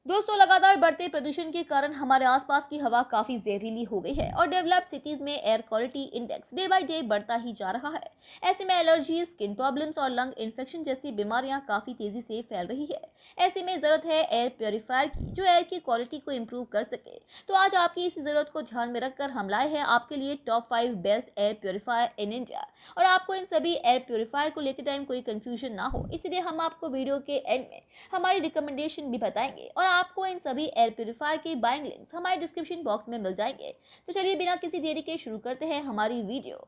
दोस्तों, लगातार बढ़ते प्रदूषण के कारण हमारे आसपास की हवा काफी जहरीली हो गई है और डेवलप्ड सिटीज में air quality index day by day बढ़ता ही जा रहा है। ऐसे में एलर्जी, स्किन प्रॉब्लम्स और लंग इन्फेक्शन जैसी बीमारियां काफी तेजी से फैल रही है। ऐसे में जरूरत है एयर प्योरीफायर की, जो एयर की क्वालिटी को इम्प्रूव कर सके। तो आज आपकी इसी जरूरत को ध्यान में रखकर हम लाए हैं आपके लिए top 5 best air purifier in India. और आपको इन सभी एयर प्योरीफायर को लेते टाइम कोई कंफ्यूजन ना हो, इसलिए हम आपको वीडियो के एंड में हमारी रिकमेंडेशन भी बताएंगे और आपको इन सभी एयर प्यूरिफायर के बाइंग लिंक्स हमारे डिस्क्रिप्शन बॉक्स में मिल जाएंगे। तो चलिए बिना किसी देरी के शुरू करते हैं हमारी वीडियो।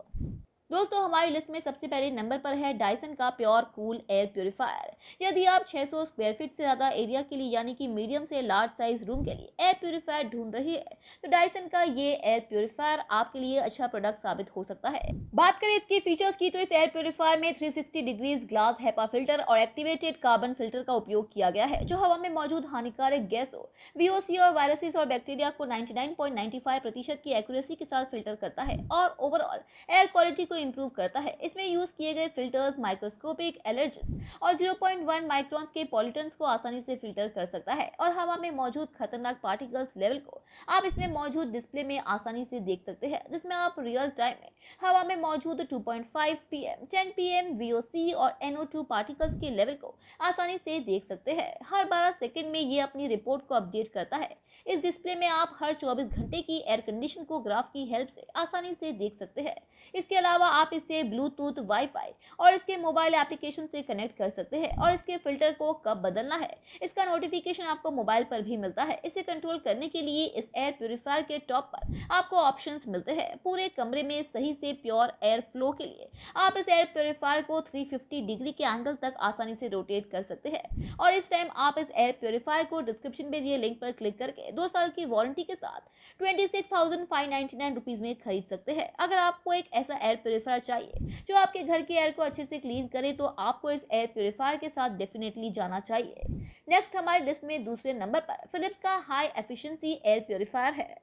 दोस्तों, हमारी लिस्ट में सबसे पहले नंबर पर है डायसन का प्योर कूल एयर प्यूरिफायर। यदि आप 600 स्क्वायर फीट से ज्यादा एरिया के लिए यानी कि मीडियम से लार्ज साइज रूम के लिए एयर प्यूरिफायर ढूंढ रही है, तो डायसन का ये एयर प्यूरिफायर आपके लिए अच्छा प्रोडक्ट साबित हो सकता है। बात करें इसके फीचर्स की, तो इस एयर प्यूरिफायर में 360 डिग्रीज ग्लास हेपा फिल्टर और एक्टिवेटेड कार्बन फिल्टर का उपयोग किया गया है, जो हवा में मौजूद हानिकारक गैसों, वीओसी और वायरसेस और बैक्टीरिया को 99.95% की एक्यूरेसी के साथ फिल्टर करता है और ओवरऑल एयर क्वालिटी को इंप्रूव करता है। इसमें यूज किए गए फिल्टर्स माइक्रोस्कोपिक एलर्जेंस और 0.1 माइक्रॉन्स के पॉल्यूटेंट्स को आसानी से फिल्टर कर सकता है और हवा में मौजूद खतरनाक पार्टिकल्स लेवल को आप इसमें मौजूद डिस्प्ले में आसानी से देख सकते हैं, जिसमें आप रियल टाइम में हवा में मौजूद 2.5 पीएम, 10 पीएम वीओसी और NO2 पार्टिकल्स के लेवल को आसानी से देख सकते हैं। हर 12 सेकंड में ये अपनी रिपोर्ट को अपडेट करता है। इस डिस्प्ले में आप हर 24 घंटे की एयर कंडीशन को ग्राफ की हेल्प से आसानी से देख सकते हैं। इसके अलावा आप इसे ब्लूटूथ, वाईफाई और इसके मोबाइल एप्लीकेशन से कनेक्ट कर सकते हैं और इसके फिल्टर को कब बदलना है, इसका नोटिफिकेशन आपको मोबाइल पर भी मिलता है। इसे कंट्रोल करने के लिए इस एयर प्यूरिफायर के टॉप पर आपको ऑप्शंस मिलते हैं। पूरे कमरे में सही से प्योर एयर फ्लो के लिए आप इस एयर प्यूरिफायर को 350 डिग्री के एंगल तक आसानी से रोटेट कर सकते हैं और इस टाइम आप इस एयर प्यूरिफायर को डिस्क्रिप्शन में दिए लिंक पर क्लिक करके 2 साल की वारंटी के साथ 26,599 रुपीज में खरीद सकते हैं। अगर आपको एक ऐसा एयर प्यूरिफायर चाहिए जो आपके घर के एयर को अच्छे से क्लीन करे, तो आपको इस एयर प्यूरिफायर के साथ डेफिनेटली जाना चाहिए। नेक्स्ट हमारे लिस्ट में दूसरे नंबर पर फिलिप्स का हाई एफिशिएंसी एयर प्यूरिफायर है।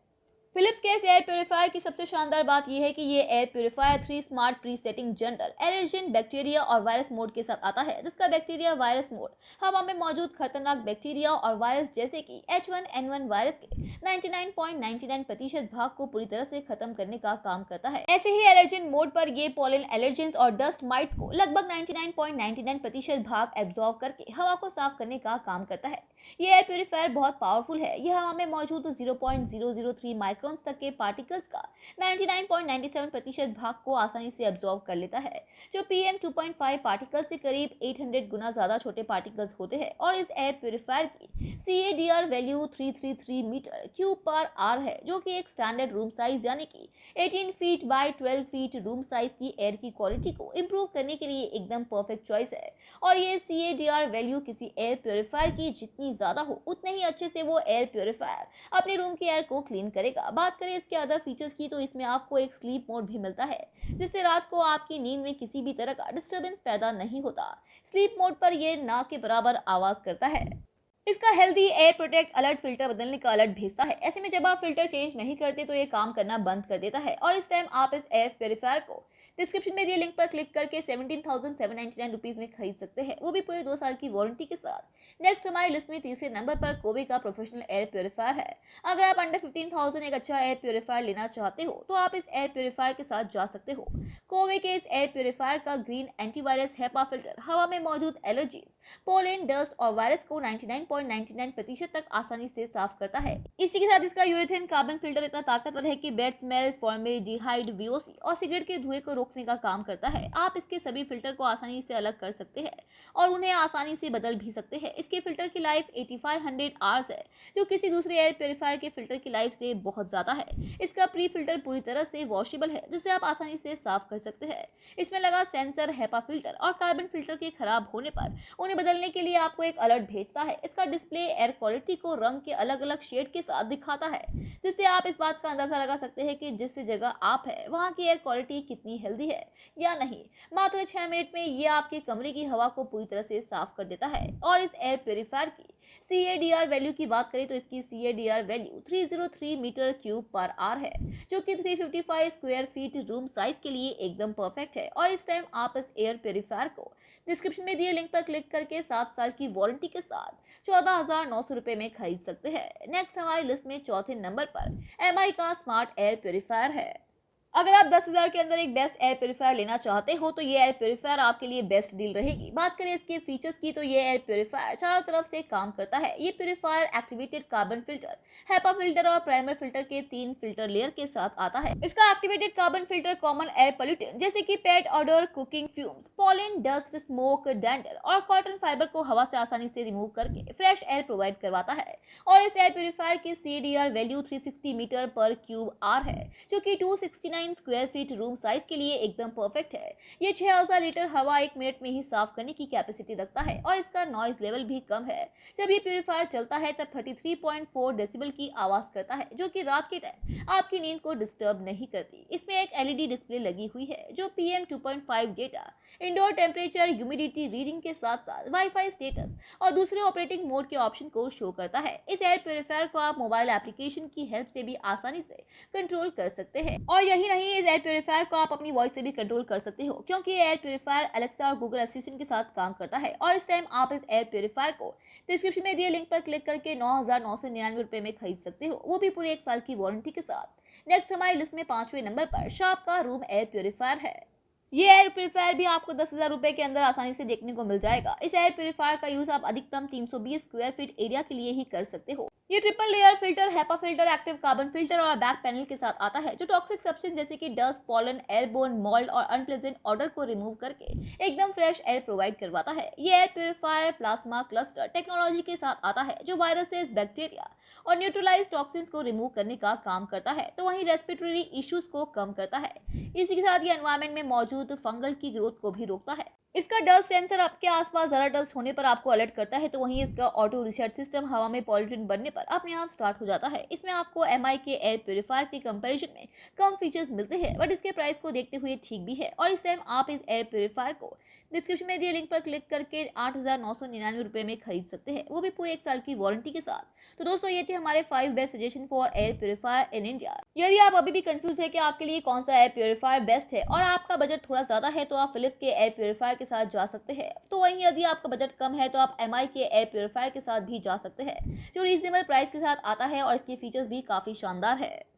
फिलिप्स के इस एयर प्यूरिफायर की सबसे शानदार बात यह है कि ये air purifier 3 smart pre setting general allergen, bacteria और वायरस मोड के साथ आता है, जिसका बैक्टीरिया वायरस मोड हवा में मौजूद खतरनाक बैक्टीरिया और वायरस जैसे कि H1N1 वायरस के 99.99% भाग को पूरी तरह से खत्म करने का काम करता है। ऐसे ही एलर्जेन मोड पर ये पोलन एलर्जेंस और डस्ट माइट्स को लगभग 99.99% भाग एब्जॉर्ब करके हवा को साफ करने का काम करता है। ये एयर प्यूरिफायर बहुत पावरफुल है। यह हवा में मौजूद 0.003 माइक्रोन्स तक के पार्टिकल्स का 99.97% भाग को आसानी से एब्जॉर्ब कर लेता है, जो PM 2.5 पार्टिकल से करीब 800 गुना ज्यादा छोटे पार्टिकल्स होते हैं। और इस एयर प्यूरिफायर की CADR वैल्यू 333 मीटर क्यूब पर आर है, जो कि एक स्टैंडर्ड रूम साइज यानी कि 18 feet by 12 feet room size की एयर की क्वालिटी को इंप्रूव करने के लिए एकदम परफेक्ट चॉइस है। और ये CADR वैल्यू किसी एयर प्यूरिफायर की जितनी ज्यादा हो, उतने ही अच्छे से वो एयर प्यूरिफायर अपने रूम की एयर को क्लीन करेगा। बात करें इसके अदर फीचर्स की, तो इसमें आपको एक स्लीप मोड भी मिलता है, जिससे रात को आपकी नींद में किसी भी तरह का डिस्टर्बेंस पैदा नहीं होता। स्लीप मोड पर यह ना के बराबर आवाज करता है। इसका healthy air protect alert filter बदलने का अलर्ट भेजता है। ऐसे में जब आप फिल्टर चेंज नहीं करते, तो ये काम करना बंद कर देता है। और इस टाइम आप इस एयर प्योरीफायर को डिस्क्रिप्शन में दिए लिंक पर क्लिक करके 17,799 रुपीज में खरीद सकते हैं, वो भी पूरे 2 साल की वारंटी के साथ। नेक्स्ट हमारी लिस्ट में तीसरे नंबर पर कोवे का प्रोफेशनल एयर प्योरीफायर है। अगर आप अंडर 15,000 एक अच्छा एयर प्योरीफायर लेना चाहते हो, तो आप इस एयर प्योरीफायर के साथ जा सकते हो। कोवे के इस एयर प्योरीफायर का ग्रीन एंटीवायरस हेपा फिल्टर हवा में मौजूद एलर्जीज, पोलन, डस्ट और वायरस को 99.99% तक आसानी से साफ करता है। इसी के साथ इसका यूरेथेन कार्बन फिल्टर इतना ताकतवर है कि बैड स्मेल, फॉर्मेल्डिहाइड, वीओसी और सिगरेट के धुएं को रोकने का काम करता है। आप इसके सभी फिल्टर को आसानी से अलग कर सकते हैं और उन्हें आसानी से बदल भी सकते हैं। इसके फिल्टर की लाइफ 8500 आवर्स है, जो किसी दूसरे एयर प्योरीफायर के फिल्टर की लाइफ से बहुत ज्यादा है। इसका प्री फिल्टर पूरी तरह से वॉशेबल है, जिसे आप आसानी से साफ कर सकते हैं। इसमें लगा सेंसर हेपा फिल्टर और कार्बन फिल्टर के खराब होने पर उन्हें बदलने के लिए आपको एक अलर्ट भेजता है। इसका डिस्प्ले एयर क्वालिटी को रंग के अलग अलग शेड के साथ दिखाता है, जिससे आप इस बात का अंदाजा लगा सकते हैं कि जिस जगह आप है वहां की एयर क्वालिटी कितनी हेल्दी हेल्दी है या नहीं। मात्र 6 मिनट में ये आपके कमरे की हवा को पूरी तरह से साफ कर देता है। और इस एयर प्योरीफायर की CADR वैल्यू की बात करें तो इसकी CADR वैल्यू 303 मीटर क्यूब पर आर है, जो कि 355 स्क्वायर फीट रूम साइज के लिए एकदम परफेक्ट है। और इस टाइम आप इस एयर प्योरीफायर को डिस्क्रिप्शन में दिए लिंक पर क्लिक करके 7 साल की वारंटी के साथ 14,900 रुपए में खरीद सकते हैं। नेक्स्ट हमारी लिस्ट में चौथे नंबर पर MI का स्मार्ट एयर प्योरीफायर है। अगर आप 10,000 के अंदर एक बेस्ट एयर प्योरीफायर लेना चाहते हो तो ये एयर प्योरीफायर आपके लिए बेस्ट डील रहेगी। बात करें इसके फीचर्स की तो ये एयर प्योरीफायर चारों तरफ से काम करता है। ये purifier activated carbon filter, HEPA filter और प्राइमर फिल्टर के 3 फिल्टर लेयर के साथ आता है। इसका activated carbon filter common air pollutant जैसे कि pet odour, cooking fumes, pollen, dust, smoke, dander और कॉटन फाइबर को हवा से आसानी से रिमूव करके फ्रेश एयर प्रोवाइड करवाता है। और इस एयर प्योरीफायर की CADR वैल्यू 360 मीटर पर क्यूब आर है, जो कि 269 स्क्वायर फीट रूम साइज के लिए एकदम परफेक्ट है। ये 6000 लीटर हवा 1 मिनट में ही साफ करने की कैपेसिटी रखता है और इसका नॉइज लेवल भी कम है। जब ये प्यूरीफायर चलता है तब 33.4 डेसिबल की आवाज करता है, जो कि रात के टाइम आपकी नींद को डिस्टर्ब नहीं करती। इसमें एक LED डिस्प्ले लगी हुई है जो PM 2.5 data, indoor temperature, humidity reading के साथ साथ वाईफाई स्टेटस और दूसरे ऑपरेटिंग मोड के ऑप्शन को शो करता है। इस एयर प्योरीफायर को आप मोबाइल एप्लीकेशन की हेल्प से भी आसानी से कंट्रोल कर सकते हैं। और यही नहीं, इस एयर प्योरीफायर को आप अपनी वॉइस से भी कंट्रोल कर सकते हो, क्योंकि ये एयर प्योरीफायर अलेक्सा और गूगल असिस्टेंट के साथ काम करता है। और इस टाइम आप इस एयर प्योरीफायर को डिस्क्रिप्शन में दिए लिंक पर क्लिक करके 9,999 रुपए में खरीद सकते हो, वो भी पूरे 1 साल की वारंटी के साथ। नेक्स्ट हमारी लिस्ट में 5वें नंबर पर शार्प का रूम एयर प्योरीफायर है। ये एयर प्योरीफायर भी आपको 10,000 रुपए के अंदर आसानी से देखने को मिल जाएगा। इस एयर प्योरीफायर का यूज आप अधिकतम 320 स्क्वायर फीट एरिया के लिए ही कर सकते हो। ये triple layer filter, HEPA filter, active carbon filter और बैक पैनल के साथ आता है, जो टॉक्सिक सब्सटेंस जैसे कि डस्ट, पॉलन, एयरबोर्न, मोल्ड और अनप्लेजेंट ऑडर को रिमूव करके एकदम फ्रेश एयर प्रोवाइड करवाता है। ये air purifier plasma cluster technology के साथ आता है, जो वायरसेस, बैक्टीरिया और न्यूट्रलाइज टॉक्सिन्स को रिमूव करने का काम करता है, तो वहीं रेस्पिरेटरी इश्यूज को कम करता है। इसी के साथ ये एनवायरमेंट में मौजूद फंगल की ग्रोथ को भी रोकता है। इसका डस्ट सेंसर आपके आसपास जरा डस्ट होने पर आपको अलर्ट करता है, तो वहीं इसका ऑटो रिसेट सिस्टम हवा में पॉल्यूटेंट बनने पर अपने आप स्टार्ट हो जाता है। इसमें आपको MI के एयर प्योरीफायर के कंपैरिजन में कम फीचर्स मिलते हैं, बट इसके प्राइस को देखते हुए ठीक भी है। और इस टाइम आप इस एयर प्योरीफायर को डिस्क्रिप्शन में दिए लिंक पर क्लिक करके 8,999 रुपए में खरीद सकते हैं, वो भी पूरे 1 साल की वारंटी के साथ। तो दोस्तों, ये थे हमारे 5 best suggestion for air purifier in India. यदि आप अभी भी कंफ्यूज है कि आपके लिए कौन सा एयर प्योरीफायर बेस्ट है और आपका बजट थोड़ा ज्यादा है, तो आप फिलिप्स के एयर प्योरीफायर के साथ जा सकते हैं। तो वहीं यदि आपका बजट कम है तो आप MI के एयर प्योरीफायर के साथ भी जा सकते हैं, जो रीजनेबल प्राइस के साथ आता है और इसके फीचर्स भी काफी शानदार है।